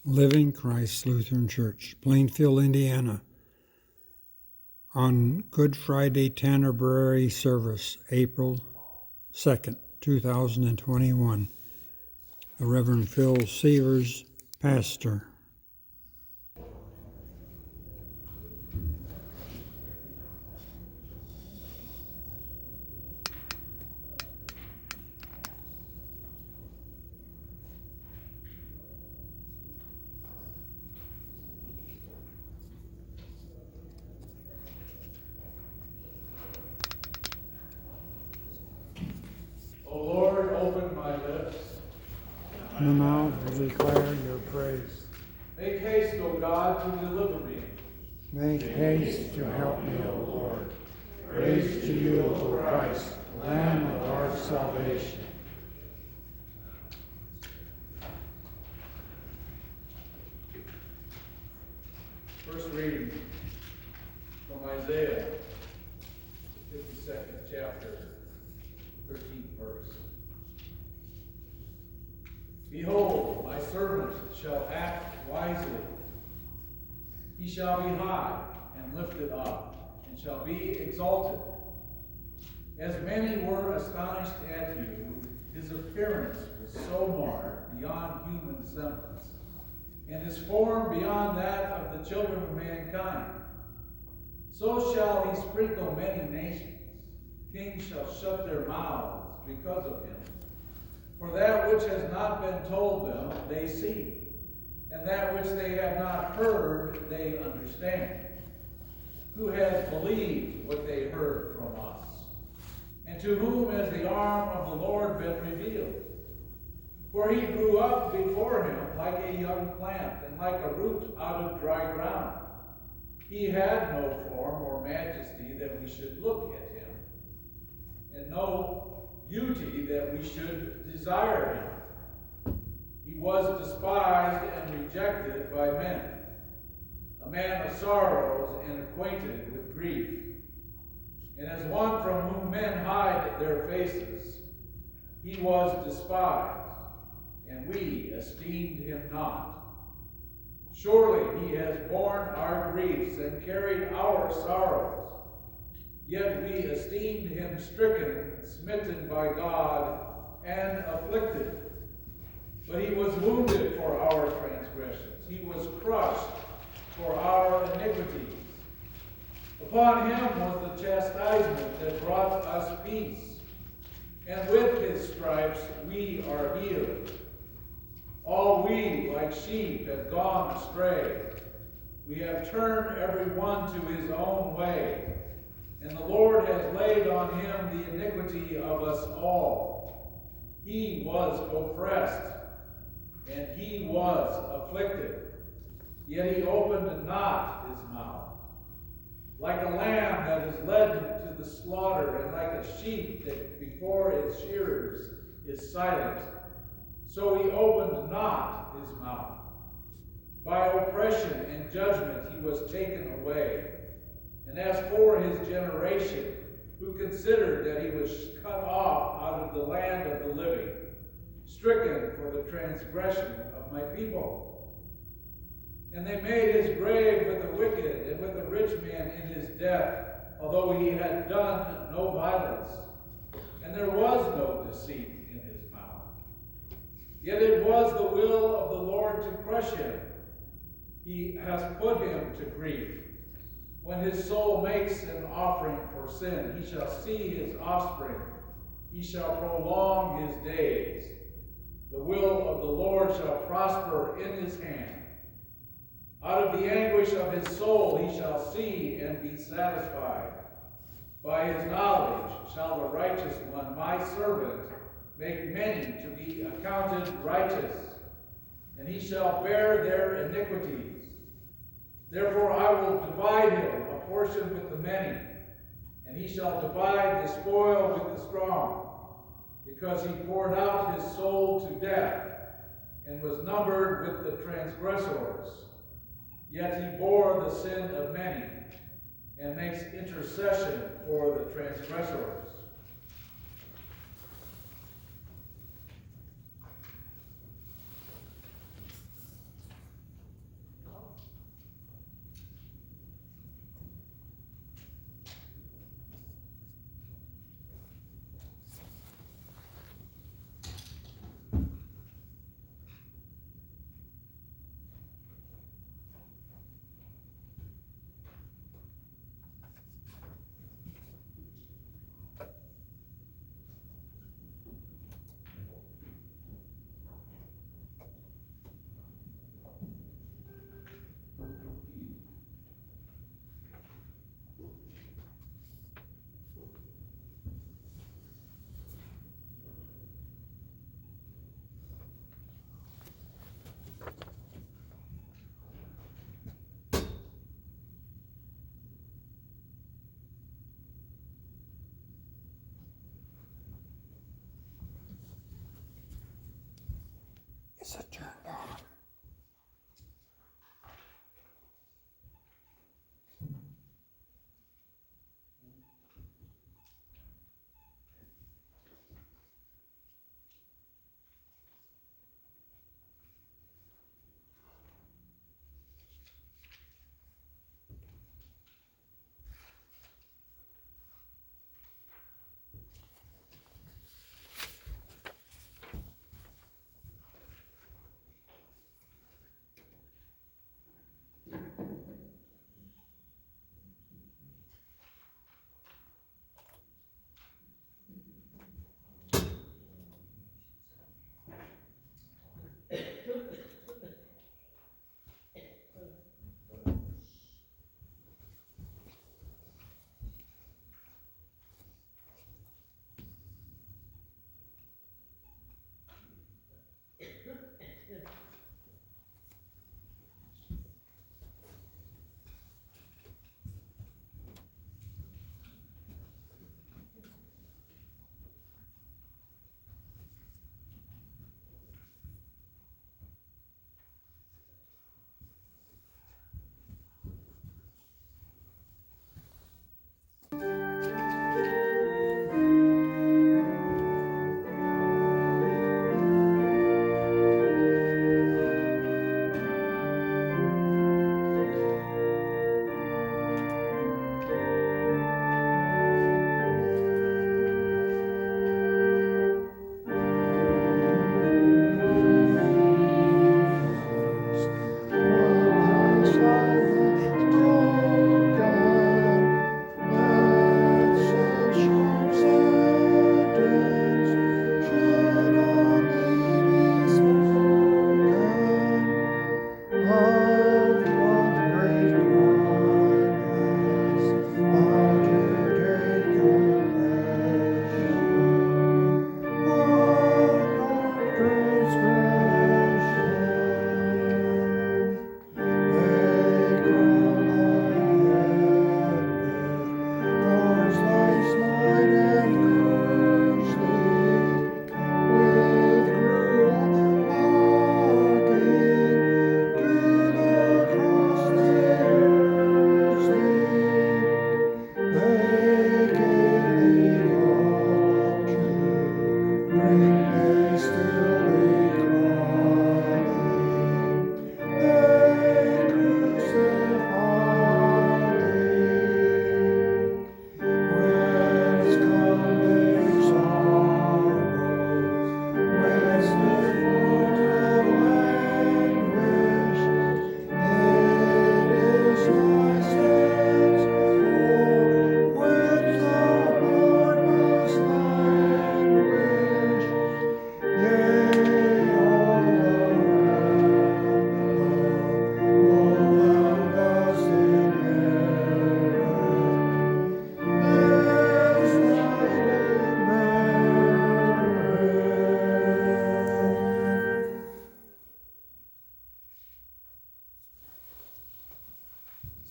Living Christ Lutheran Church, Plainfield, Indiana, on Good Friday Tenebrae service, April 2nd, 2021. The Reverend Phil Severs, pastor. O Lord, open my lips, And my mouth will declare your praise. Make haste, O God, to deliver me. Make haste to help me, O Lord. Praise to you, O Christ, Lamb of our salvation. First reading from Isaiah, 52nd chapter, 13th verse. Behold, my servant shall act wisely. He shall be high and lifted up, and shall be exalted. As many were astonished at you, his appearance was so marred beyond human semblance, and his form beyond that of the children of mankind. So shall he sprinkle many nations. Kings shall shut their mouths because of him. For that which has not been told them, they see, and that which they have not heard, they understand. Who has believed what they heard from us? And to whom has the arm of the Lord been revealed? For he grew up before him like a young plant, and like a root out of dry ground. He had no form or majesty that we should look at him, and no beauty that we should desire him. He was despised and rejected by men, a man of sorrows and acquainted with grief. And as one from whom men hide their faces, he was despised, and we esteemed him not. Surely he has borne our griefs and carried our sorrows. Yet we esteemed him stricken, smitten by God, and afflicted. But he was wounded for our transgressions. He was crushed for our iniquities. Upon him was the chastisement that brought us peace, and with his stripes we are healed. All we, like sheep, have gone astray. We have turned every one to his own way, and the Lord has laid on him the iniquity of us all. He was oppressed, and he was afflicted, yet he opened not his mouth. Like a lamb that is led to the slaughter, and like a sheep that before its shearers is silent, so he opened not his mouth. By oppression and judgment he was taken away. And as for his generation, who considered that he was cut off out of the land of the living, stricken for the transgression of my people. And they made his grave with the wicked and with the rich man in his death, although he had done no violence, and there was no deceit in his mouth. Yet it was the will of the Lord to crush him. He has put him to grief. When his soul makes an offering for sin, he shall see his offspring. He shall prolong his days. The will of the Lord shall prosper in his hand. Out of the anguish of his soul he shall see and be satisfied. By his knowledge shall the righteous one, my servant, make many to be accounted righteous, and he shall bear their iniquities. Therefore I will divide him a portion with the many, and he shall divide the spoil with the strong, because he poured out his soul to death, and was numbered with the transgressors. Yet he bore the sin of many, and makes intercession for the transgressors. it turned on.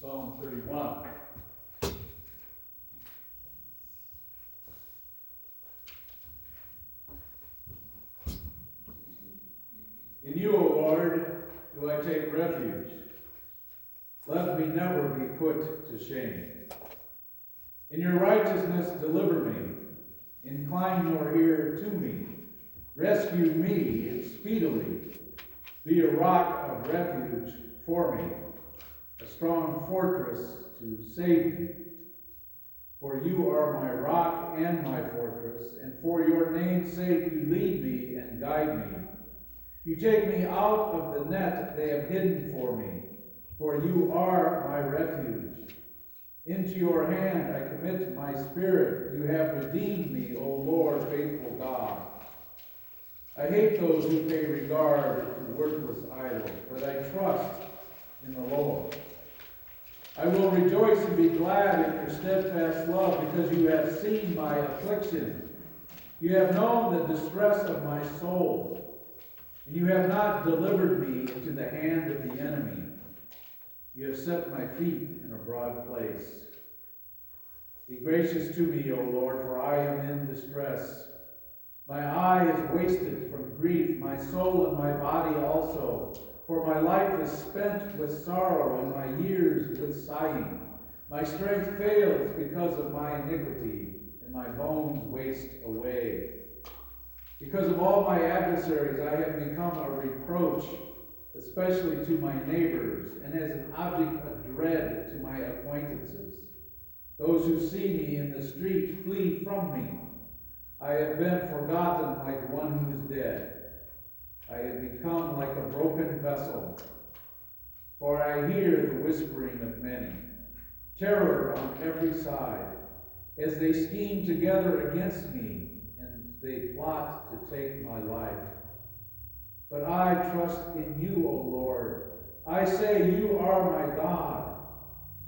Psalm 31. In you, O Lord, do I take refuge. Let me never be put to shame. In your righteousness deliver me. Incline your ear to me. Rescue me speedily. Be a rock of refuge for me, a strong fortress to save me. For you are my rock and my fortress, and for your name's sake you lead me and guide me. You take me out of the net they have hidden for me, for you are my refuge. Into your hand I commit my spirit. You have redeemed me, O Lord, faithful God. I hate those who pay regard to worthless idols, but I trust in the Lord. I will rejoice and be glad in your steadfast love, because you have seen my affliction. You have known the distress of my soul, and you have not delivered me into the hand of the enemy. You have set my feet in a broad place. Be gracious to me, O Lord, for I am in distress. My eye is wasted from grief, my soul and my body also. For my life is spent with sorrow, and my years with sighing. My strength fails because of my iniquity, and my bones waste away. Because of all my adversaries, I have become a reproach, especially to my neighbors, and as an object of dread to my acquaintances. Those who see me in the street flee from me. I have been forgotten like one who is dead. I have become like a broken vessel, for I hear the whispering of many. Terror on every side, as they scheme together against me, and they plot to take my life. But I trust in you, O Lord. I say, you are my God.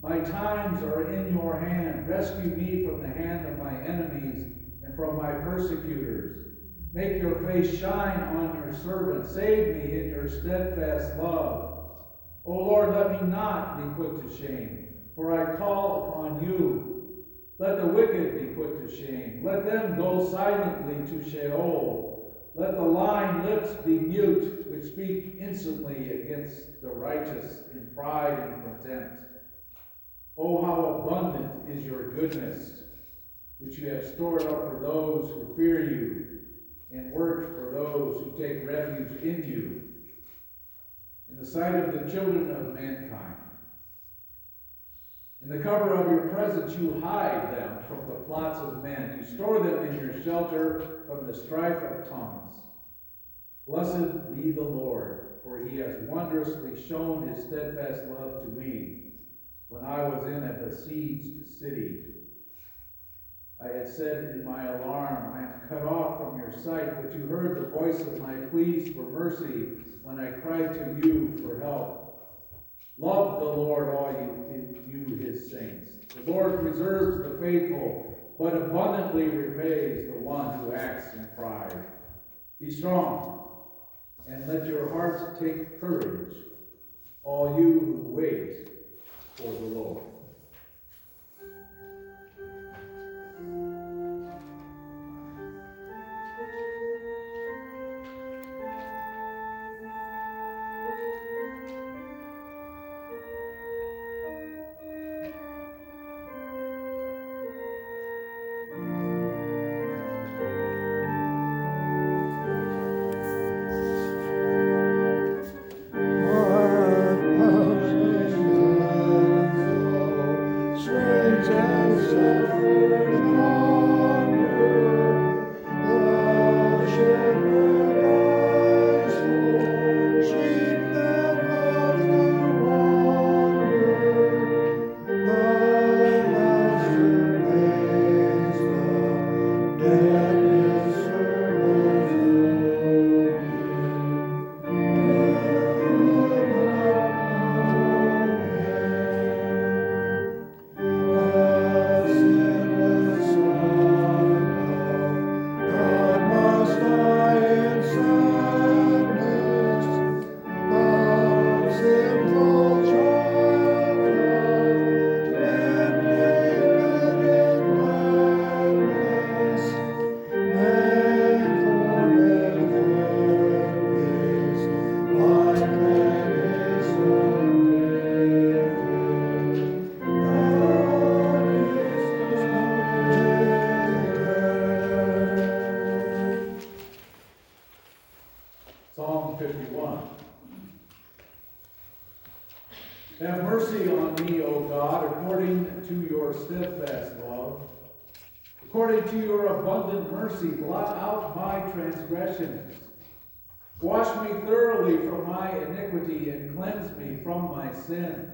My times are in your hand. Rescue me from the hand of my enemies and from my persecutors. Make your face shine on your servant. Save me in your steadfast love. O Lord, let me not be put to shame, for I call upon you. Let the wicked be put to shame. Let them go silently to Sheol. Let the lying lips be mute, which speak insolently against the righteous in pride and contempt. Oh, how abundant is your goodness, which you have stored up for those who fear you, and worked for those who take refuge in you, in the sight of the children of mankind. In the cover of your presence you hide them from the plots of men. You store them in your shelter from the strife of tongues. Blessed be the Lord, for he has wondrously shown his steadfast love to me when I was in a besieged city. I had said in my alarm, I am cut off from your sight, but you heard the voice of my pleas for mercy when I cried to you for help. Love the Lord, all you his saints. The Lord preserves the faithful, but abundantly repays the one who acts in pride. Be strong, and let your hearts take courage, all you who wait for the Lord. Psalm 51. Have mercy on me, O God, according to your steadfast love. According to your abundant mercy, blot out my transgressions. Wash me thoroughly from my iniquity and cleanse me from my sin.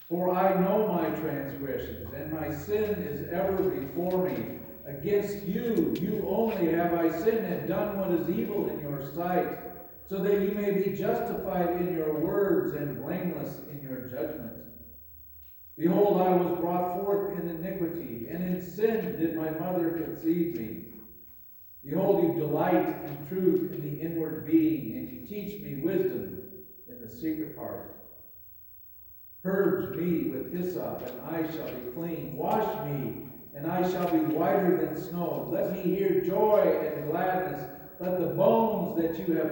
For I know my transgressions, and my sin is ever before me. Against you, you only have I sinned and done what is evil in your sight, so that you may be justified in your words and blameless in your judgment. Behold, I was brought forth in iniquity, and in sin did my mother conceive me. Behold, you delight in truth in the inward being, and you teach me wisdom in the secret part. Purge me with hyssop, and I shall be clean. Wash me, and I shall be whiter than snow. Let me hear joy and gladness. Let the bones that you have